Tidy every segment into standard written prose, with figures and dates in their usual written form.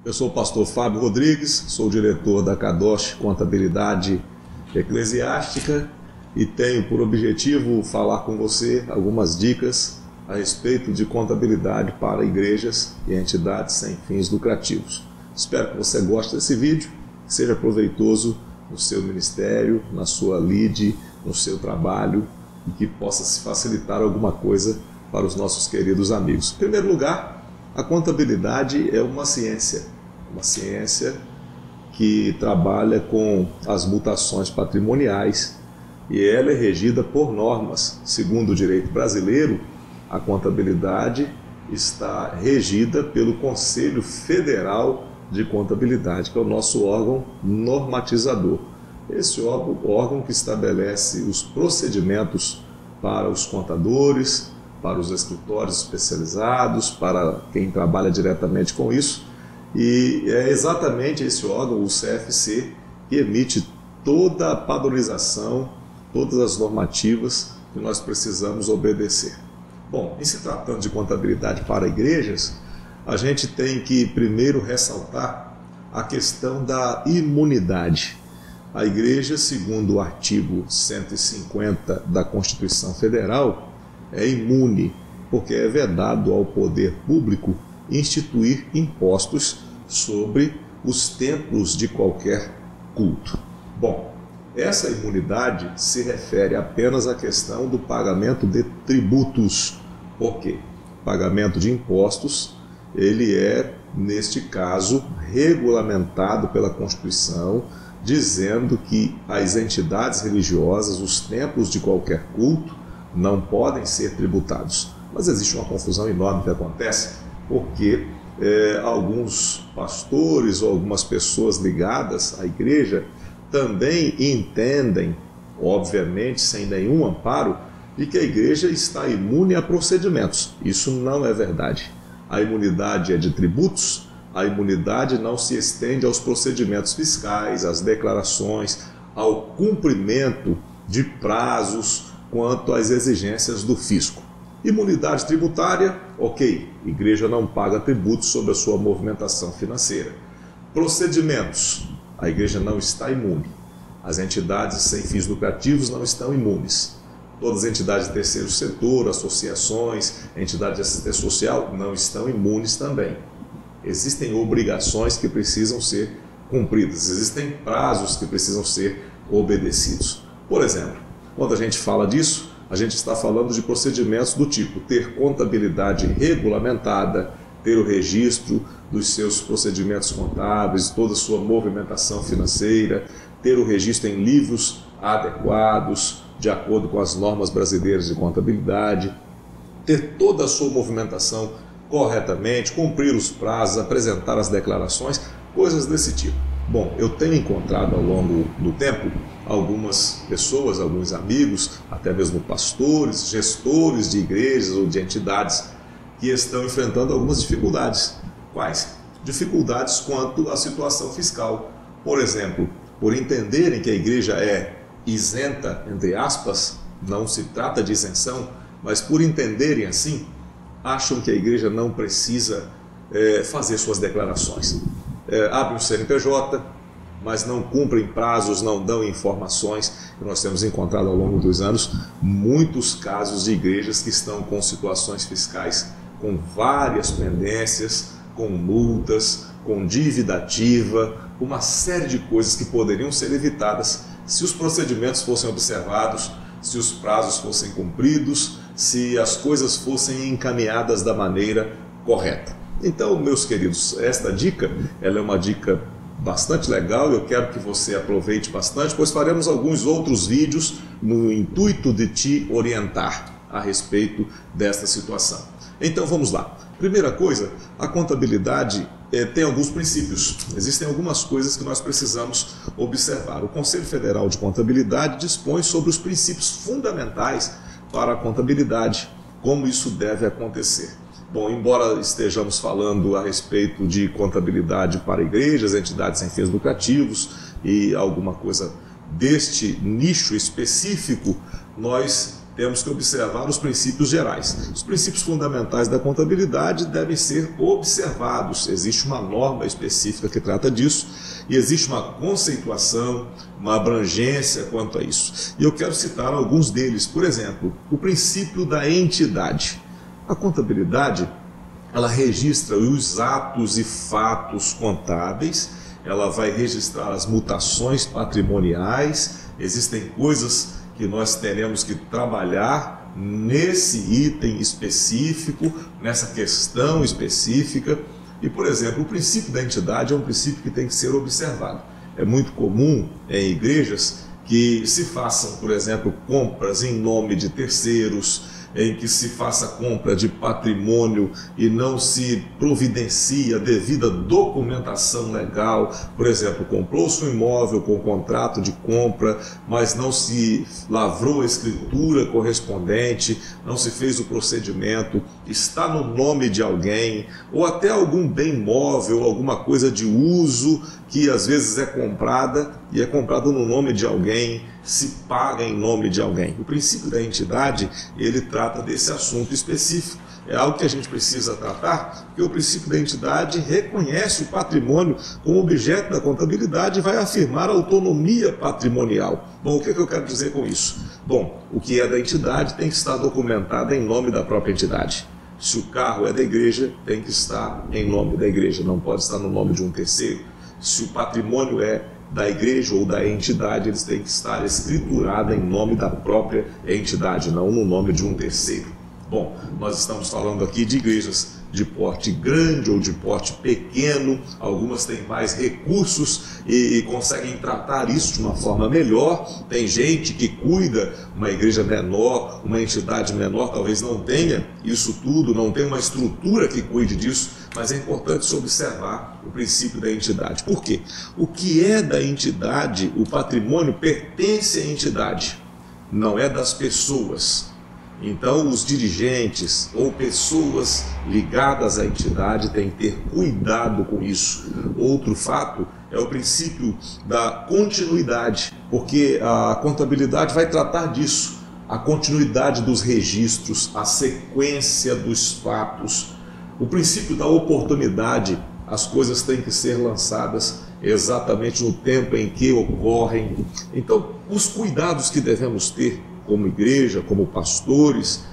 Eu sou o pastor Fábio Rodrigues, sou diretor da Kadosh Contabilidade Eclesiástica e tenho por objetivo falar com você algumas dicas a respeito de contabilidade para igrejas e entidades sem fins lucrativos. Espero que você goste desse vídeo, que seja proveitoso no seu ministério, na sua lide, no seu trabalho e que possa se facilitar alguma coisa para os nossos queridos amigos. Em primeiro lugar, a contabilidade é uma ciência que trabalha com as mutações patrimoniais e ela é regida por normas. Segundo o direito brasileiro, a contabilidade está regida pelo Conselho Federal de Contabilidade, que é o nosso órgão normatizador. Esse órgão que estabelece os procedimentos para os contadores, para os escritórios especializados, para quem trabalha diretamente com isso. E é exatamente esse órgão, o CFC, que emite toda a padronização, todas as normativas que nós precisamos obedecer. Bom, em se tratando de contabilidade para igrejas, a gente tem que primeiro ressaltar a questão da imunidade. A igreja, segundo o artigo 150 da Constituição Federal, é imune, porque é vedado ao poder público instituir impostos sobre os templos de qualquer culto. Bom, essa imunidade se refere apenas à questão do pagamento de tributos. Por quê? O pagamento de impostos, ele é, neste caso, regulamentado pela Constituição, dizendo que as entidades religiosas, os templos de qualquer culto, não podem ser tributados. Mas existe uma confusão enorme que acontece porque alguns pastores ou algumas pessoas ligadas à igreja também entendem, obviamente sem nenhum amparo, de que a igreja está imune a procedimentos. Isso não é verdade. A imunidade é de tributos, a imunidade não se estende aos procedimentos fiscais, às declarações, ao cumprimento de prazos quanto às exigências do fisco. Imunidade tributária, ok, a igreja não paga tributos sobre a sua movimentação financeira. Procedimentos, a igreja não está imune. As entidades sem fins lucrativos não estão imunes. Todas as entidades de terceiro setor, associações, entidades de assistência social não estão imunes também. Existem obrigações que precisam ser cumpridas, existem prazos que precisam ser obedecidos. Por exemplo, quando a gente fala disso, a gente está falando de procedimentos do tipo ter contabilidade regulamentada, ter o registro dos seus procedimentos contábeis, toda a sua movimentação financeira, ter o registro em livros adequados, de acordo com as normas brasileiras de contabilidade, ter toda a sua movimentação corretamente, cumprir os prazos, apresentar as declarações, coisas desse tipo. Bom, eu tenho encontrado ao longo do tempo algumas pessoas, alguns amigos, até mesmo pastores, gestores de igrejas ou de entidades que estão enfrentando algumas dificuldades. Quais? Dificuldades quanto à situação fiscal. Por exemplo, por entenderem que a igreja é isenta, entre aspas, não se trata de isenção, mas por entenderem assim, acham que a igreja não precisa fazer suas declarações. Abrem o CNPJ, mas não cumprem prazos, não dão informações. E nós temos encontrado ao longo dos anos muitos casos de igrejas que estão com situações fiscais com várias pendências, com multas, com dívida ativa, uma série de coisas que poderiam ser evitadas se os procedimentos fossem observados, se os prazos fossem cumpridos, se as coisas fossem encaminhadas da maneira correta. Então, meus queridos, esta dica, ela é uma dica bastante legal, eu quero que você aproveite bastante, pois faremos alguns outros vídeos no intuito de te orientar a respeito desta situação. Então vamos lá. Primeira coisa, a contabilidade tem alguns princípios. Existem algumas coisas que nós precisamos observar. O Conselho Federal de Contabilidade dispõe sobre os princípios fundamentais para a contabilidade, como isso deve acontecer. Bom, embora estejamos falando a respeito de contabilidade para igrejas, entidades sem fins lucrativos e alguma coisa deste nicho específico, nós temos que observar os princípios gerais. Os princípios fundamentais da contabilidade devem ser observados. Existe uma norma específica que trata disso e existe uma conceituação, uma abrangência quanto a isso. E eu quero citar alguns deles. Por exemplo, o princípio da entidade. A contabilidade, ela registra os atos e fatos contábeis, ela vai registrar as mutações patrimoniais. Existem coisas que nós teremos que trabalhar nesse item específico, nessa questão específica. E, por exemplo, o princípio da entidade é um princípio que tem que ser observado. É muito comum em igrejas que se façam, por exemplo, compras em nome de terceiros, em que se faça compra de patrimônio e não se providencia a devida documentação legal. Por exemplo, comprou-se um imóvel com contrato de compra, mas não se lavrou a escritura correspondente, não se fez o procedimento, está no nome de alguém, ou até algum bem móvel, alguma coisa de uso que às vezes é comprada e é comprada no nome de alguém, se paga em nome de alguém. O princípio da entidade, ele trata desse assunto específico. É algo que a gente precisa tratar, porque o princípio da entidade reconhece o patrimônio como objeto da contabilidade e vai afirmar a autonomia patrimonial. Bom, o que eu quero dizer com isso? Bom, o que é da entidade tem que estar documentado em nome da própria entidade. Se o carro é da igreja, tem que estar em nome da igreja, não pode estar no nome de um terceiro. Se o patrimônio é da igreja ou da entidade, eles têm que estar escriturados em nome da própria entidade, não no nome de um terceiro. Bom, nós estamos falando aqui de igrejas de porte grande ou de porte pequeno, algumas têm mais recursos e conseguem tratar isso de uma forma melhor. Tem gente que cuida, uma igreja menor, uma entidade menor, talvez não tenha isso tudo, não tem uma estrutura que cuide disso, mas é importante se observar o princípio da entidade. Por quê? O que é da entidade, o patrimônio pertence à entidade, não é das pessoas. Então, os dirigentes ou pessoas ligadas à entidade têm que ter cuidado com isso. Outro fato é o princípio da continuidade, porque a contabilidade vai tratar disso, a continuidade dos registros, a sequência dos fatos. O princípio da oportunidade, as coisas têm que ser lançadas exatamente no tempo em que ocorrem. Então, os cuidados que devemos ter como igreja, como pastores,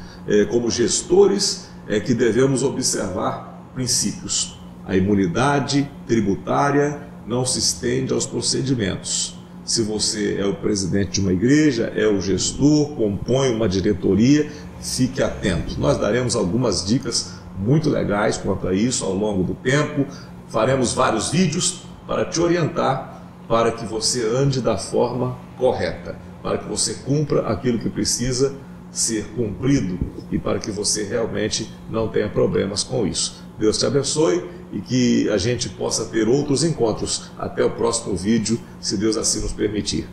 como gestores, é que devemos observar princípios. A imunidade tributária não se estende aos procedimentos. Se você é o presidente de uma igreja, é o gestor, compõe uma diretoria, fique atento. Nós daremos algumas dicas muito legais quanto a isso ao longo do tempo. Faremos vários vídeos para te orientar, para que você ande da forma correta, para que você cumpra aquilo que precisa ser cumprido e para que você realmente não tenha problemas com isso. Deus te abençoe e que a gente possa ter outros encontros. Até o próximo vídeo, se Deus assim nos permitir.